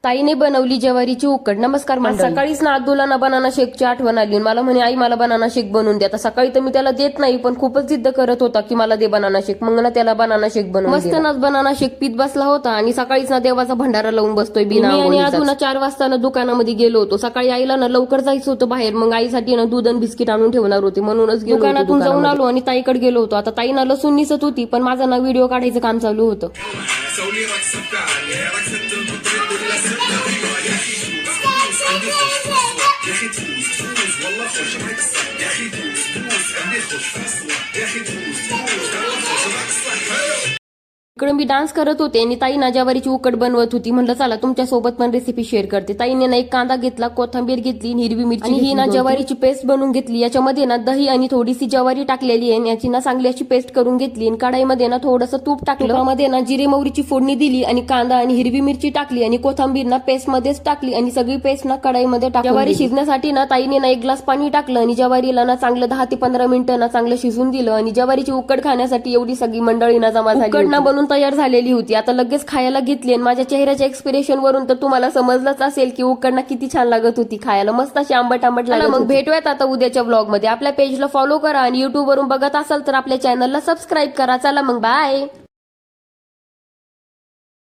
ताईने बनवली ज्वारीची उकड. नमस्कार मंडळी. सकाळीच ना अब्दुल्लाना बनाना शेकची आठवण आली. मला म्हणे आई मला बनाना शेक बनवून दे. आता सकाळी तर मी त्याला देत नाही, पण खूपच जिद्द करत होता की मला दे बनाना शेक. मग ना त्याला बनाना शेक बनवून मस्त ना बनाना शेक पीत बसला होता आणि सकाळीच ना देवाचा भंडारा लावून बसतोय बिना. आणि अजून 4 वाजता ना दुकानामध्ये गेलो होतो. सकाळी आईला ना लवकर जायचं होतं बाहेर, मग आईसाठी ना दूध आणि बिस्किट आणून ठेवणार होते, म्हणूनच दुकानातून जाऊन आलो आणि ताईकडे गेलो होतो. आता ताई ना लसूण निसत होती, पण माझा ना व्हिडिओ काढायचं काम चालू होतं. इकडे मी डान्स करत होते आणि ताई ना ज्वारीची उकड बनवत होती. म्हणलं चला तुमच्यासोबत पण रेसिपी शेअर करते. ताईने ना एक कांदा घेतला, कोथिंबीर घेतली, हिरवी मिरची आणि ही ना ज्वारीची पेस्ट बनवून घेतली. याच्यामध्ये ना दही आणि थोडीशी ज्वारी टाकलेली आहे. याची ना चांगली अशी पेस्ट करून घेतली आणि कढाईमध्ये ना थोडंसं तूप टाकलं. त्यामध्ये ना जिरे मोहरीची फोडणी दिली आणि कांदा आणि हिरवी मिरची टाकली आणि कोथिंबीर ना पेस्ट मध्येच टाकली आणि सगळी पेस्ट ना कढाईमध्ये टाकली. ज्वारी शिजण्यासाठी ना ताईने ना 1 ग्लास पाणी टाकलं आणि ज्वारीला ना चांगलं 10 ते 15 मिनिटं ना चांगलं शिजून दिलं आणि ज्वारीची उकड खाण्यासाठी एवढी सगळी मंडळी ना जमा झाली. उकड ना बनून तयार झालेली होती. आता लगेच खायला घेतली आणि माझ्या चेहऱ्याच्या एक्सप्रेशन वरून तर तुम्हाला समजलंच असेल की उकडना किती छान लागत होती खायला. मस्त अशी आंबट आंबट लागत. मग भेटूयात आता उद्याच्या व्लॉग मध्ये. आपल्या पेजला फॉलो करा आणि युट्यूब वरून बघत असाल तर आपल्या चॅनलला सबस्क्राईब करा. चला मग बाय.